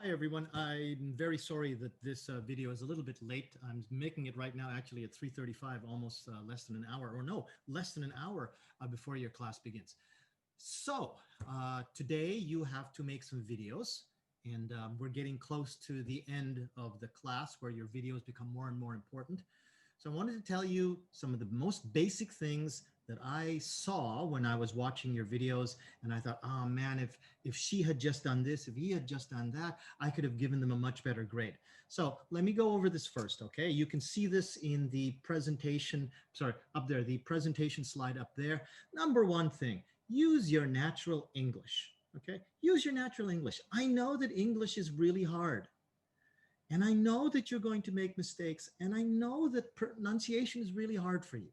Hi everyone. I'm very sorry that this video is a little bit late. I'm making it right now actually at 3:35, almost less than an hour, or no, less than an hour before your class begins. So today you have to make some videos, and we're getting close to the end of the class where your videos become more and more important. So I wanted to tell you some of the most basic things that I saw when I was watching your videos, and I thought, oh man, if she had just done this, if he had just done that, I could have given them a much better grade. So let me go over this first, okay? You can see this in the presentation, sorry, up there, the presentation slide up there. Number one thing, use your natural English, okay? Use your natural English. I know that English is really hard. And I know that you're going to make mistakes, and I know that pronunciation is really hard for you.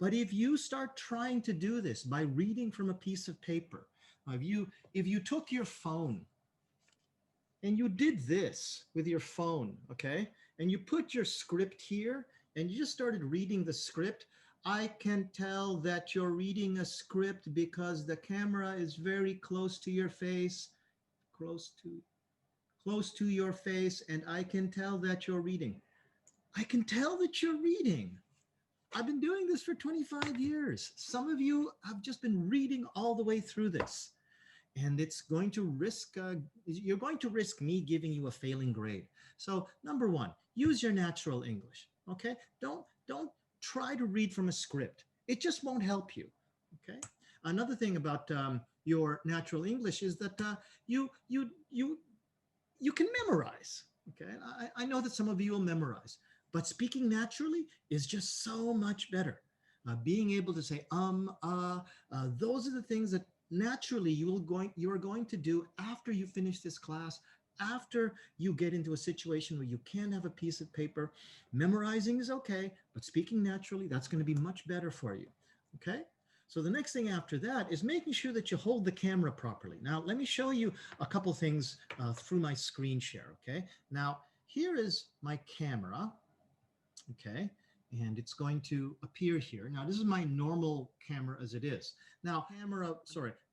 But if you start trying to do this by reading from a piece of paper, if you took your phone and you did this with your phone, okay, and you put your script here and you just started reading the script, I can tell that you're reading a script because the camera is very close to your face, close to your face, and I can tell that you're reading. I can tell that you're reading. I've been doing this for 25 years. Some of you have just been reading all the way through this. And it's going to risk, you're going to risk me giving you a failing grade. So number one, use your natural English, okay? Don't try to read from a script. It just won't help you, okay? Another thing about your natural English is that you can memorize, okay? I know that some of you will memorize, but speaking naturally is just so much better. Being able to say those are the things that naturally you are going to do after you finish this class, after you get into a situation where you can have a piece of paper. Memorizing is okay, but speaking naturally, that's going to be much better for you, okay? So the next thing after that is making sure that you hold the camera properly. Now, let me show you a couple things through my screen share, okay? Now, here is my camera, okay? And it's going to appear here. Now, this is my normal camera as it is. Now,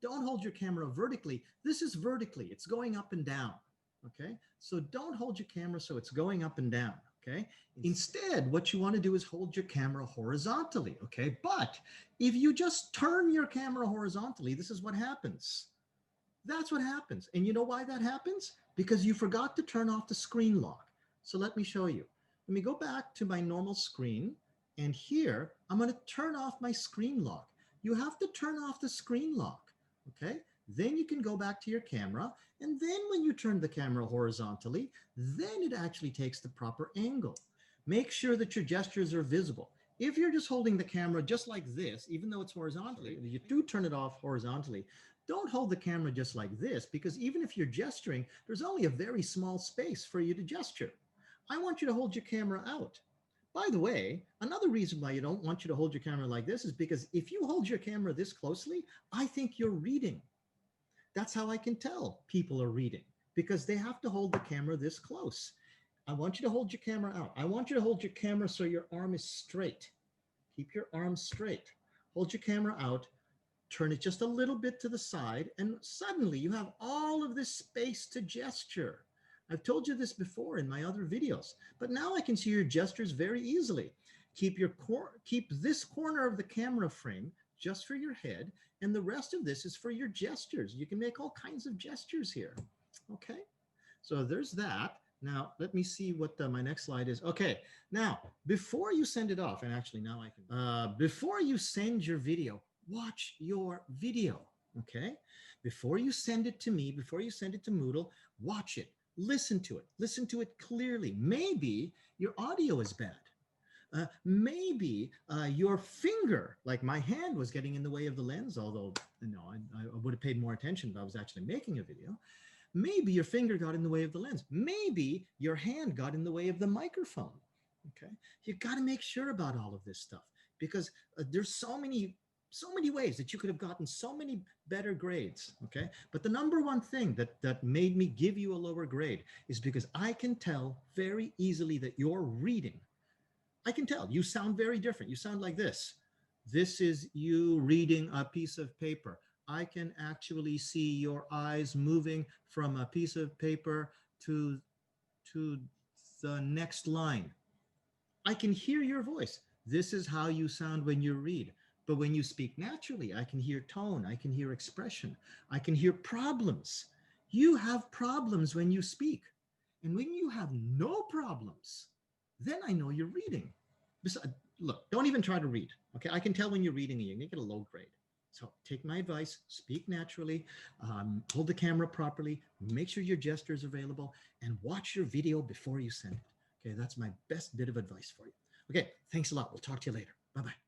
don't hold your camera vertically. This is vertically. It's going up and down, okay? So don't hold your camera so it's going up and down, okay? Instead, what you want to do is hold your camera horizontally, okay? But if you just turn your camera horizontally, this is what happens. That's what happens. And you know why that happens? Because you forgot to turn off the screen lock. So let me show you. Let me go back to my normal screen, and here I'm going to turn off my screen lock. You have to turn off the screen lock, okay? Then you can go back to your camera, and then when you turn the camera horizontally, then it actually takes the proper angle. Make sure that your gestures are visible. If you're just holding the camera just like this, even though it's horizontally, you do turn it off horizontally, don't hold the camera just like this, because even if you're gesturing, there's only a very small space for you to gesture. I want you to hold your camera out. By the way, another reason why you don't want you to hold your camera like this is because if you hold your camera this closely, I think you're reading. That's how I can tell people are reading, because they have to hold the camera this close. I want you to hold your camera out. I want you to hold your camera so your arm is straight. Keep your arm straight. Hold your camera out, turn it just a little bit to the side, and suddenly you have all of this space to gesture. I've told you this before in my other videos, but now I can see your gestures very easily. Keep this corner of the camera frame just for your head, and the rest of this is for your gestures. You can make all kinds of gestures here. Okay, so there's that. Now, let me see what my next slide is. Okay, now, before you send it off, and actually now I can, before you send your video, watch your video, okay? Before you send it to me, before you send it to Moodle, watch it, listen to it clearly. Maybe your audio is bad. Maybe your finger, like my hand, was getting in the way of the lens, although, I would have paid more attention if I was actually making a video. Maybe your finger got in the way of the lens. Maybe your hand got in the way of the microphone, okay? You got to make sure about all of this stuff, because there's so many ways that you could have gotten so many better grades, okay? But the number one thing that made me give you a lower grade is because I can tell very easily that you're reading. I can tell. You sound very different. You sound like this. This is you reading a piece of paper. I can actually see your eyes moving from a piece of paper to to the next line. I can hear your voice. This is how you sound when you read. But when you speak naturally, I can hear tone, I can hear expression, I can hear problems. You have problems when you speak. And when you have no problems, then I know you're reading. Look, don't even try to read. Okay, I can tell when you're reading and you're going to get a low grade. So take my advice, speak naturally, hold the camera properly, make sure your gesture is available, and watch your video before you send it. Okay, that's my best bit of advice for you. Okay, thanks a lot. We'll talk to you later. Bye bye.